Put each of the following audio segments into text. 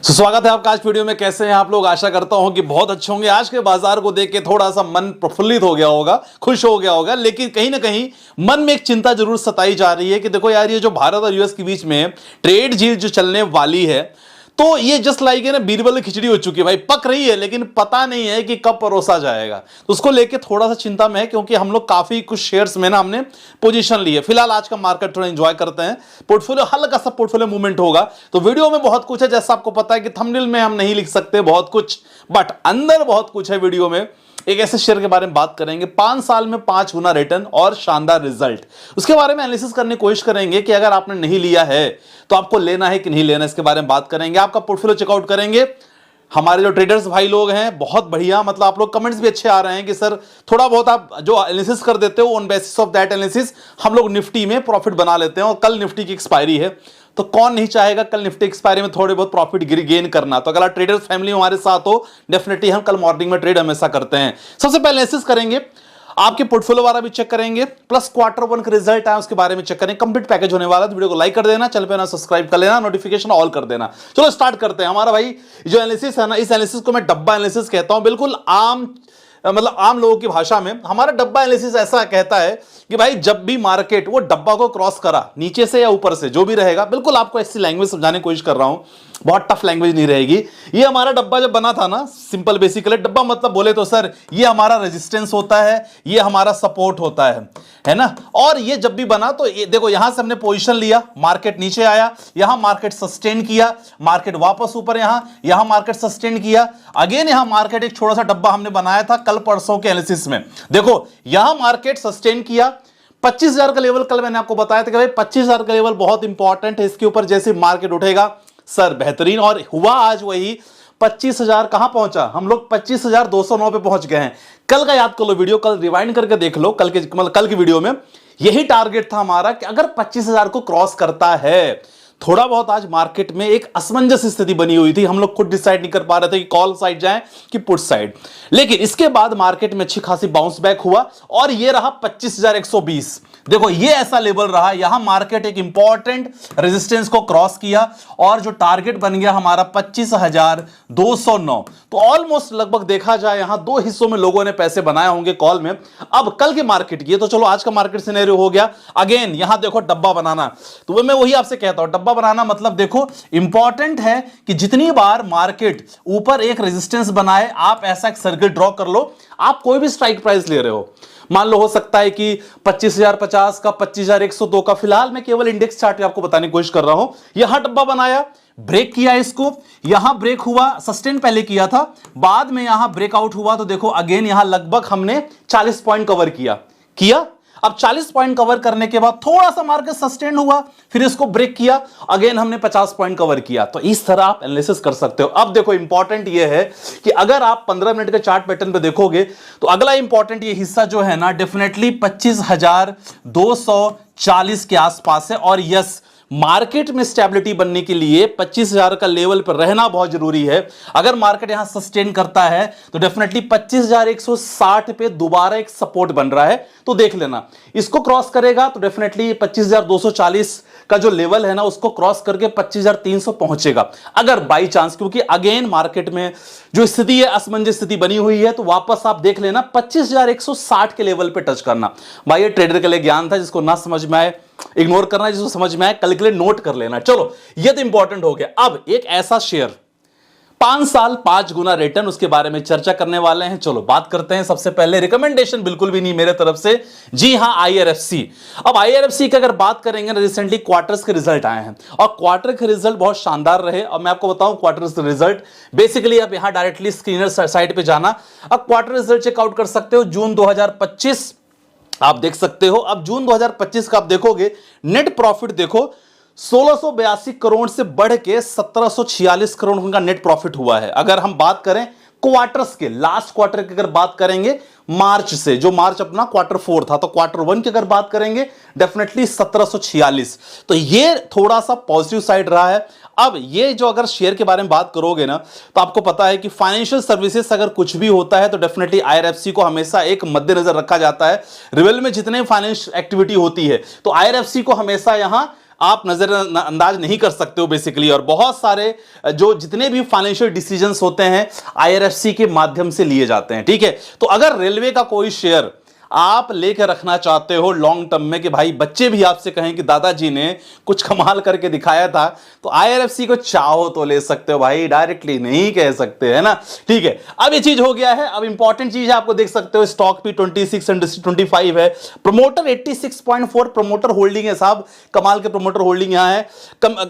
स्वागत है आपका आज वीडियो में। कैसे हैं आप लोग? आशा करता हूं कि बहुत अच्छे होंगे। आज के बाजार को देख के थोड़ा सा मन प्रफुल्लित हो गया होगा, खुश हो गया होगा, लेकिन कहीं ना कहीं मन में एक चिंता जरूर सताई जा रही है कि देखो यार, ये जो भारत और यूएस के बीच में ट्रेड डील जो चलने वाली है, तो ये जस्ट लाइक है ना, बीरबल खिचड़ी हो चुकी है भाई। पक रही है लेकिन पता नहीं है कि कब परोसा जाएगा। तो उसको लेके थोड़ा सा चिंता में है, क्योंकि हम लोग काफी कुछ शेयर्स में ना हमने पोजीशन ली है। फिलहाल आज का मार्केट थोड़ा एंजॉय करते हैं, पोर्टफोलियो हल्का सा पोर्टफोलियो मूवमेंट होगा। तो वीडियो में बहुत कुछ है, जैसा आपको पता है कि थंबनेल में हम नहीं लिख सकते बहुत कुछ, बट अंदर बहुत कुछ है। वीडियो में एक ऐसे शेयर के बारे में बात करेंगे 5 साल में 5 गुना रिटर्न और शानदार रिजल्ट, उसके बारे में एनालिसिस करने की कोशिश करेंगे कि अगर आपने नहीं लिया है तो आपको लेना है कि नहीं लेना, इसके बारे में बात करेंगे। आपका पोर्टफोलियो चेकआउट करेंगे। हमारे जो ट्रेडर्स भाई लोग हैं बहुत बढ़िया, मतलब आप लोग कमेंट्स भी अच्छे आ रहे हैं कि सर थोड़ा बहुत आप जो एनालिसिस कर देते हो, on basis of that analysis हम लोग निफ्टी में प्रॉफिट बना लेते हैं। और कल निफ्टी की एक्सपायरी है, तो कौन नहीं चाहेगा कल निफ्टी एक्सपायरी में थोड़े बहुत प्रॉफिट गेन करना। तो अगर आप ट्रेडर्स फैमिली हमारे साथ हो, डेफिनेटली हम कल मॉर्निंग में ट्रेड हमेशा करते हैं। सबसे पहले एनालिसिस करेंगे, आपके पोर्टफोलियो वाला भी चेक करेंगे, प्लस Q1 का रिजल्ट आया उसके बारे में चेक करेंगे। कंप्लीट पैकेज होने वाला है। तो वीडियो को लाइक कर देना, चैनल पे ना सब्सक्राइब कर लेना, नोटिफिकेशन ऑल कर देना। चलो स्टार्ट करते हैं। हमारा भाई जो एनालिसिस है ना, इस एनालिसिस को मैं डब्बा एनालिसिस कहता हूं। बिल्कुल आम, मतलब आम लोगों की भाषा में हमारा डब्बा एनालिसिस ऐसा कहता है कि भाई जब भी मार्केट वो डब्बा को क्रॉस करा, नीचे से या ऊपर से जो भी रहेगा, बिल्कुल आपको ऐसी लैंग्वेज समझाने की कोशिश कर रहा हूं, बहुत टफ लैंग्वेज नहीं रहेगी। ये हमारा डब्बा जब बना था ना, सिंपल बेसिकली डब्बा मतलब बोले तो सर ये हमारा रेजिस्टेंस होता है, ये हमारा सपोर्ट होता है ना। और ये जब भी बना तो ये देखो, यहां से हमने पोजीशन लिया, मार्केट नीचे आया, यहां मार्केट सस्टेन किया, मार्केट वापस ऊपर, यहां मार्केट सस्टेन किया, अगेन यहां मार्केट एक छोटा सा डब्बा हमने बनाया था कल परसों के एनालिसिस में। देखो यहां मार्केट सस्टेन किया, 25,000 का लेवल कल मैंने आपको बताया था कि भाई 25,000 का लेवल बहुत इंपॉर्टेंट है, इसके ऊपर जैसे मार्केट उठेगा सर बेहतरीन। और हुआ आज वही, 25,000 कहां पहुंचा, हम लोग 25,209 पे पहुंच गए हैं। कल का याद कर लो वीडियो, कल रिवाइंड करके देख लो, कल की वीडियो में यही टारगेट था हमारा कि अगर 25,000 को क्रॉस करता है। थोड़ा बहुत आज मार्केट में एक असमंजस स्थिति बनी हुई थी, हम लोग खुद डिसाइड नहीं कर पा रहे थे कि कॉल साइड जाएं कि पुट साइड। लेकिन इसके बाद मार्केट में अच्छी खासी बाउंस बैक हुआ और ये रहा 25,120। देखो ये ऐसा लेवल रहा, यहां मार्केट एक इंपॉर्टेंट रेजिस्टेंस को क्रॉस किया और जो टारगेट बन गया हमारा 25,209। तो ऑलमोस्ट लगभग देखा जाए यहां 2 हिस्सों में लोगों ने पैसे बनाए होंगे कॉल में। अब कल के मार्केट, ये तो चलो आज का मार्केट सिनेरियो हो गया। अगेन यहां देखो डब्बा बनाना, तो मैं वही आपसे कहता हूं, डब्बा बनाना मतलब देखो इंपॉर्टेंट है कि जितनी बार मार्केट ऊपर एक रेजिस्टेंस बनाए, आप ऐसा एक सर्किल ड्रॉ कर लो। आप कोई भी स्ट्राइक प्राइस ले रहे हो, मान लो हो सकता है कि 25,050 का, 25,102 का, फिलहाल मैं केवल इंडेक्स चार्ट आपको बताने की कोशिश कर रहा हूं। यहां डब्बा बनाया, ब्रेक किया इसको, यहां ब्रेक हुआ, सस्टेन पहले किया था, बाद में यहां ब्रेकआउट हुआ। तो देखो अगेन यहां लगभग हमने 40 पॉइंट कवर किया। अब 40 पॉइंट कवर करने के बाद थोड़ा सा मार्केट सस्टेन हुआ, फिर इसको ब्रेक किया, अगेन हमने 50 पॉइंट कवर किया। तो इस तरह आप एनालिसिस कर सकते हो। अब देखो इंपॉर्टेंट ये है कि अगर आप 15 मिनट के चार्ट पैटर्न पे देखोगे तो अगला इंपॉर्टेंट ये हिस्सा जो है ना, डेफिनेटली 25,240 के आसपास है। और यस, मार्केट में स्टेबिलिटी बनने के लिए 25,000 का लेवल पर रहना बहुत जरूरी है। अगर मार्केट यहां सस्टेन करता है तो डेफिनेटली 25,160 पे दोबारा एक सपोर्ट बन रहा है, तो देख लेना। इसको क्रॉस करेगा तो डेफिनेटली 25,240 का जो लेवल है ना, उसको क्रॉस करके 25,300 पहुंचेगा अगर बाई चांस, क्योंकि अगेन मार्केट में जो स्थिति है, असमंजस स्थिति बनी हुई है। तो वापस आप देख लेना 25,160 के लेवल पे टच करना। भाई ये ट्रेडर के लिए ज्ञान था, जिसको ना समझ में आए इग्नोर करना, जिसको समझ में आए कल के लिए नोट कर लेना। चलो ये तो इंपॉर्टेंट हो गया। अब एक ऐसा शेयर 5 साल 5 गुना रिटर्न, उसके बारे में चर्चा करने वाले हैं। चलो बात करते हैं। सबसे पहले रिकमेंडेशन बिल्कुल भी नहीं मेरे तरफ से, जी हां, IRFC। अब IRFC की अगर बात करेंगे ना, रिसेंटली क्वार्टर्स के रिजल्ट आए हैं और क्वार्टर के रिजल्ट बहुत शानदार रहे। और मैं आपको बताऊं क्वार्टर्स के रिजल्ट, बेसिकली आप यहां डायरेक्टली स्क्रीनर साइट पे जाना, अब क्वार्टर रिजल्ट चेकआउट कर सकते हो। जून 2025 आप देख सकते हो। अब जून 2025 का आप देखोगे, नेट प्रॉफिट देखो 1682 करोड़ से बढ़ के 1746 करोड़ का नेट प्रॉफिट हुआ है। अगर हम बात करें क्वार्टर्स के, लास्ट क्वार्टर की अगर बात करेंगे मार्च से, जो मार्च अपना Q4 था, तो Q1 की अगर बात करेंगे डेफिनेटली 1746। तो ये थोड़ा सा पॉजिटिव साइड रहा है। अब ये जो अगर शेयर के बारे में बात करोगे ना, तो आपको पता है कि फाइनेंशियल सर्विसेज अगर कुछ भी होता है तो डेफिनेटली IRFC को हमेशा एक मद्देनजर रखा जाता है। रिवेल में जितने फाइनेंशियल एक्टिविटी होती है तो IRFC को हमेशा यहां आप नजरअंदाज नहीं कर सकते हो बेसिकली। और बहुत सारे जो जितने भी फाइनेंशियल डिसीजंस होते हैं आईआरएफसी के माध्यम से लिए जाते हैं, ठीक है। तो अगर रेलवे का कोई शेयर आप लेकर रखना चाहते हो लॉन्ग टर्म में कि भाई बच्चे भी आपसे कहें कि दादाजी ने कुछ कमाल करके दिखाया था, तो आईआरएफसी को चाहो तो ले सकते हो भाई, डायरेक्टली नहीं कह सकते, है ना, ठीक है। अब ये चीज हो गया है। अब इंपॉर्टेंट चीज है, आपको देख सकते हो स्टॉक भी 26 इंडस्ट्री 25 है, प्रमोटर 86.4 प्रमोटर होल्डिंग है साहब, कमाल के प्रमोटर होल्डिंग यहां है।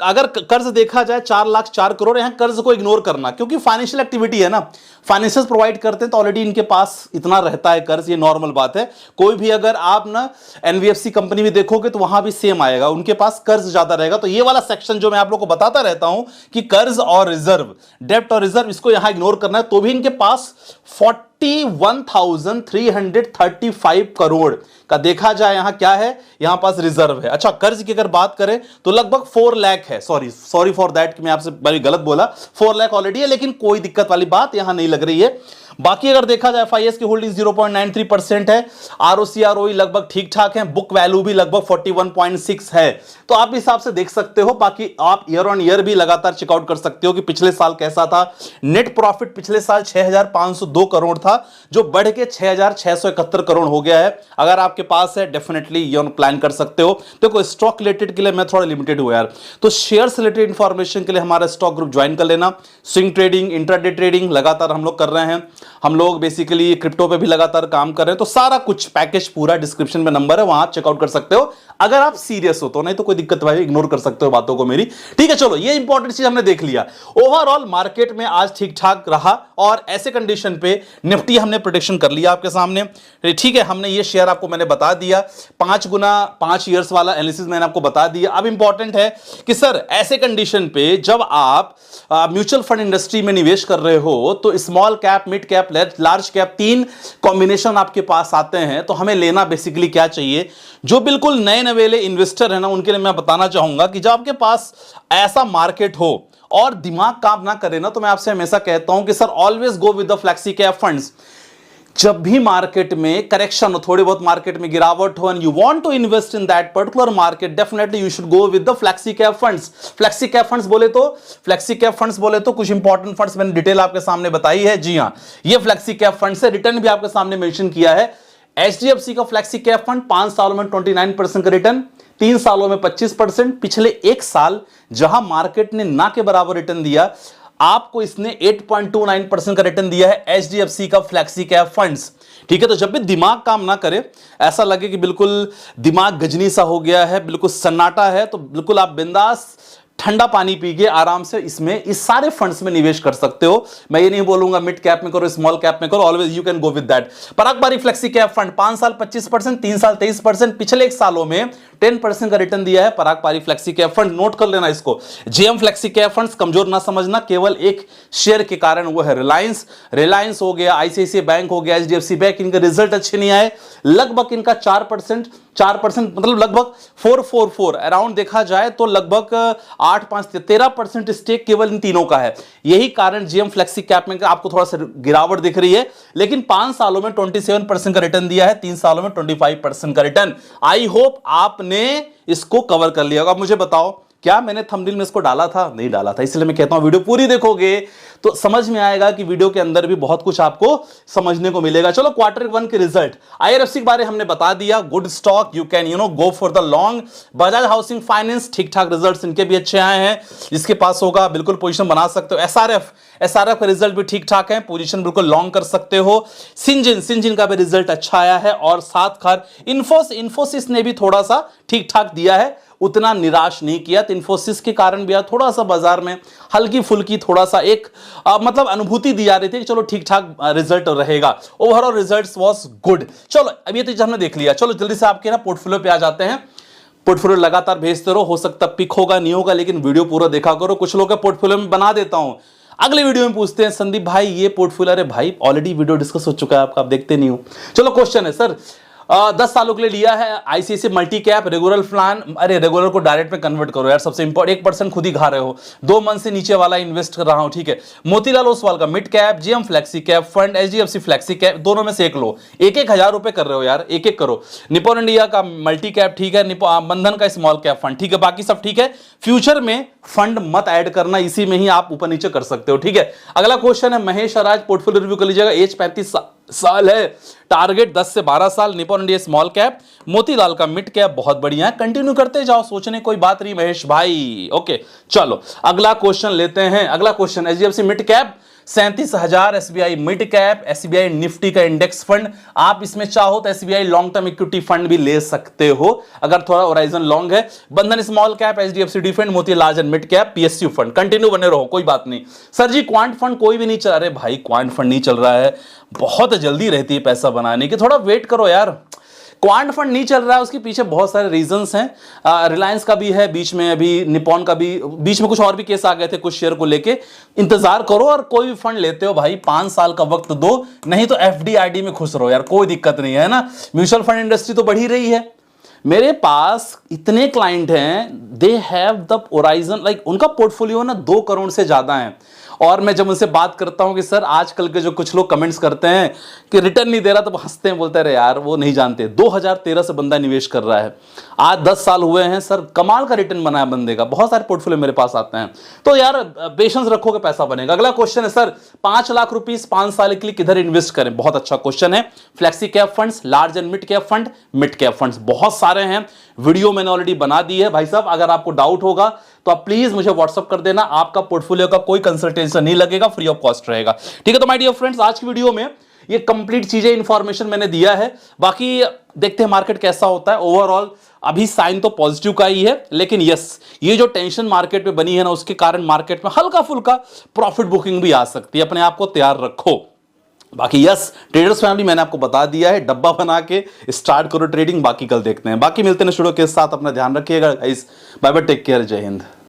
अगर कर्ज देखा जाए 4,04,00,000, यहां कर्ज को इग्नोर करना, क्योंकि फाइनेंशियल एक्टिविटी है ना, फाइनेंशियल प्रोवाइड करते हैं तो ऑलरेडी इनके पास इतना रहता है कर्ज, ये नॉर्मल बात है। कोई भी अगर आप ना एनबीएफसी कंपनी भी देखोगे तो वहां भी सेम आएगा, उनके पास कर्ज ज्यादा रहेगा। तो ये वाला सेक्शन जो मैं आप लोग को बताता रहता हूं कि कर्ज और रिजर्व, डेब्ट और रिजर्व, इसको यहां इग्नोर करना है। तो भी इनके पास 41,335 करोड़ का देखा जाए यहां क्या है, यहां पास रिजर्व है। अच्छा, कर्ज की अगर बात करें तो लगभग 4 लाख है, सॉरी फॉर दैट कि मैं आपसे बड़ी गलत बोला, 4 लाख ऑलरेडी है, लेकिन कोई दिक्कत वाली बात यहां नहीं लग रही है। बाकी अगर देखा जाए एफआईएस की होल्डिंग 0.93% है, आरओसी आरओई लगभग ठीक ठाक है, बुक वैल्यू भी लगभग 41.6 है। तो आप इस हिसाब से देख सकते हो। बाकी आप ईयर ऑन ईयर भी लगातार चेकआउट कर सकते हो कि पिछले साल कैसा था। नेट प्रॉफिट पिछले साल 6,502 करोड़ था, जो बढ़ के 6,671 करोड़ हो गया है। अगर आपके पास है डेफिनेटली ये प्लान कर सकते हो। देखो स्टॉक रिलेटेड के लिए मैं थोड़ा लिमिटेड हूं यार, तो शेयर्स रिलेटेड इंफॉर्मेशन के लिए हमारा स्टॉक ग्रुप ज्वाइन कर लेना। स्विंग ट्रेडिंग, इंट्राडे ट्रेडिंग लगातार हम लोग कर रहे हैं, हम लोग बेसिकली क्रिप्टो पे भी लगातार काम कर रहे हैं। तो सारा कुछ पैकेज पूरा डिस्क्रिप्शन में नंबर है, वहां आप चेकआउट कर सकते हो अगर आप सीरियस हो तो, नहीं तो कोई दिक्कत भाई इग्नोर कर सकते हो बातों को मेरी, ठीक है। चलो ये इंपॉर्टेंट चीज हमने देख लिया। ओवरऑल मार्केट में आज ठीक ठाक रहा और ऐसे कंडीशन पे निफ्टी हमने प्रेडिक्शन कर लिया आपके सामने, ठीक है। हमने ये शेयर आपको मैंने बता दिया, 5 गुना 5 ईयर्स वाला एनालिसिस मैंने आपको बता दिया। अब इंपॉर्टेंट है कि सर ऐसे कंडीशन पे जब आप म्यूचुअल फंड इंडस्ट्री में निवेश कर रहे हो तो small cap, mid cap, large cap, 3 combination आपके पास आते हैं, तो हमें लेना बेसिकली क्या चाहिए। जो बिल्कुल नए नवेले इन्वेस्टर है ना, उनके लिए मैं बताना चाहूंगा कि जब आपके पास ऐसा मार्केट हो और दिमाग काम ना करे ना, तो मैं आपसे हमेशा कहता हूं कि sir always go with the flexi cap funds. जब भी मार्केट में करेक्शन हो, थोड़ी बहुत मार्केट में गिरावट हो, and you want to invest in that particular market, definitely you should go with the flexi cap funds. Flexi cap funds बोले तो कुछ इंपॉर्टेंट फंड्स मैंने डिटेल आपके सामने बताई है। जी हां, ये फ्लेक्सी कैप फंड से रिटर्न भी आपके सामने मेंशन किया है। एचडीएफसी का फ्लेक्सी कैप फंड 5 सालों में 29% का रिटर्न, 3 सालों में 25%, पिछले 1 साल जहां मार्केट ने ना के बराबर रिटर्न दिया, आपको इसने 8.29% का रिटर्न दिया है एचडीएफसी का फ्लेक्सी कैप फंड्स, ठीक है। तो जब भी दिमाग काम ना करे, ऐसा लगे कि बिल्कुल दिमाग गजनी सा हो गया है, बिल्कुल सन्नाटा है, तो बिल्कुल आप बिंदास ठंडा पानी पी के आराम से इसमें इस सारे फंड्स में निवेश कर सकते हो। मैं ये नहीं बोलूंगा मिड कैप में करो, स्मॉल कैप में करो, always you can go with that. Parag Parikh flexi cap fund 5 साल 25%, 3 साल 23%, पिछले 1 सालों में 10% का रिटर्न दिया है पराग Parikh flexi cap fund. Note कर लेना इसको। जेएम फ्लेक्सी कैप फंड्स कमजोर ना समझना, केवल एक शेयर के कारण, वो है रिलायंस हो गया, आईसीआईसीआई बैंक हो गया, एचडीएफसी बैंक, इनके रिजल्ट अच्छे नहीं आए। लगभग इनका 4% मतलब लगभग 444 अराउंड देखा जाए तो लगभग 8-5-13% स्टेक केवल इन तीनों का है। यही कारण जीएम फ्लेक्सी कैप में आपको थोड़ा सा गिरावट दिख रही है, लेकिन 5 सालों में 27% का रिटर्न दिया है, 3 सालों में 25% का रिटर्न। आई होप आपने इसको कवर कर लिया होगा। अब मुझे बताओ, क्या मैंने थंबनेल में इसको डाला था? नहीं डाला था, इसलिए मैं कहता हूं वीडियो पूरी देखोगे तो समझ में आएगा कि वीडियो के अंदर भी बहुत कुछ आपको समझने को मिलेगा। चलो Q1 के रिजल्ट, आईआरएफसी के बारे हमने बता दिया, good stock, you can go for the long. Bajaj housing finance ठीक ठाक रिजल्ट्स इनके भी अच्छे आए हैं, जिसके पास होगा बिल्कुल पोजीशन बना सकते हो। एसआरएफ का रिजल्ट भी ठीक ठाक है, पोजीशन बिल्कुल लॉन्ग कर सकते हो। सिंजिन का भी रिजल्ट अच्छा आया है, और साथ खार इंफोसिस ने भी थोड़ा सा ठीक ठाक दिया है, उतना निराश नहीं किया। तो इंफोसिस के कारण भी थोड़ा सा बाजार में हल्की फुल्की थोड़ा सा एक मतलब अनुभूति दी जा रही थी कि चलो ठीक ठाक रिजल्ट रहेगा। Overall results was good. चलो अब ये तो हमने देख लिया, चलो जल्दी से आपके ना पोर्टफोलियो पे आ जाते हैं। पोर्टफोलियो लगातार भेजते रहो, हो सकता पिक होगा नहीं होगा, लेकिन वीडियो पूरा देखा करो। कुछ लोग का पोर्टफोलियो में बना देता हूं, अगले वीडियो में पूछते हैं संदीप भाई ये पोर्टफोलियो, अरे भाई ऑलरेडी वीडियो डिस्कस हो चुका है आपका, आप देखते नहीं हो। चलो क्वेश्चन है सर, 10 सालों के लिए लिया है ICICI multi cap regular plan. अरे रेगुलर को डायरेक्ट में कन्वर्ट करो यार, सबसे इंपॉर्टेंट 1% खुद ही खा रहे हो, 2 मंथ से नीचे वाला इन्वेस्ट कर रहा हूं, ठीक है। मोतीलाल ओसवाल का mid cap, GM flexi cap fund, HDFC flexi cap, दोनों में से एक लो, 1,000 रुपए कर रहे हो यार, एक एक करो। निपॉन इंडिया का मल्टी कैप ठीक है, बंधन का स्मॉल कैप फंड ठीक है, बाकी सब ठीक है। फ्यूचर में फंड मत ऐड करना, इसी में ही आप ऊपर नीचे कर सकते हो, ठीक है। अगला क्वेश्चन है महेश राज, पोर्टफोलियो रिव्यू कर लीजिएगा। एज 35 साल है, टारगेट 10 से 12 साल, Nippon India small cap, Motilal का मिड कैप, बहुत बढ़िया है, कंटिन्यू करते जाओ, सोचने कोई बात नहीं महेश भाई। ओके चलो अगला क्वेश्चन लेते हैं। अगला question HDFC mid cap 37,000, SBI mid cap, SBI Nifty का इंडेक्स फंड। आप इसमें चाहो तो SBI long term equity fund भी ले सकते हो अगर थोड़ा होराइजन लॉन्ग है। बंधन स्मॉल कैप, एचडीएफसी डिफेंड, मोती large and mid cap, PSU fund, continue बने रहो, कोई बात नहीं। सर जी क्वांट फंड कोई भी नहीं चल रहा है भाई, क्वांट फंड नहीं चल रहा है, बहुत जल्दी रहती है पैसा बनाने की, थोड़ा वेट करो यार। क्वांट फंड नहीं चल रहा है, उसके पीछे बहुत सारे रीजंस हैं। रिलायंस का भी है बीच में, अभी निपॉन का भी बीच में, कुछ और भी केस आ गए थे कुछ शेयर को लेके। इंतजार करो, और कोई भी फंड लेते हो भाई 5 साल का वक्त दो, नहीं तो एफडीआरडी में खुश रहो यार, कोई दिक्कत नहीं है ना। म्यूचुअल फंड इंडस्ट्री तो बढ़ी रही है, मेरे पास इतने क्लाइंट हैं, they have the horizon, like उनका पोर्टफोलियो ना 2 करोड़ से ज्यादा है। और मैं जब उनसे बात करता हूं कि सर आजकल के जो कुछ लोग कमेंट्स करते हैं कि रिटर्न नहीं दे रहा, तो हंसते हैं, बोलते रहे यार वो नहीं जानते, 2013 से बंदा निवेश कर रहा है, आज 10 साल हुए हैं सर, कमाल का रिटर्न बना है बंदे का। बहुत सारे पोर्टफोलियो मेरे पास आते हैं, तो यार पेशेंस रखोगे पैसा बनेगा। अगला क्वेश्चन है सर 5 लाख रुपीस 5 साल के लिए किधर इन्वेस्ट करें? बहुत अच्छा क्वेश्चन है। Flexi cap funds, large and mid cap fund, mid cap funds बहुत सारे हैं, वीडियो मैंने ऑलरेडी बना दी है भाई साहब। अगर आपको डाउट होगा तो आप प्लीज मुझे व्हाट्सअप कर देना, आपका पोर्टफोलियो का कोई कंसल्टेशन नहीं लगेगा, फ्री ऑफ कॉस्ट रहेगा, ठीक है। तो माय डियर फ्रेंड्स, आज की वीडियो में ये कंप्लीट चीजें इंफॉर्मेशन मैंने दिया है, बाकी देखते हैं मार्केट कैसा होता है। ओवरऑल अभी साइन तो पॉजिटिव का ही है, लेकिन यस ये जो टेंशन मार्केट में बनी है ना, उसके कारण मार्केट में हल्का फुल्का प्रॉफिट बुकिंग भी आ सकती है, अपने आप को तैयार रखो। बाकी यस ट्रेडर्स फैमिली मैंने आपको बता दिया है, डब्बा बना के स्टार्ट करो ट्रेडिंग, बाकी कल देखते हैं। बाकी मिलते हैं स्टूडियो के साथ, अपना ध्यान रखिएगा guys, bye bye, take care, जय हिंद।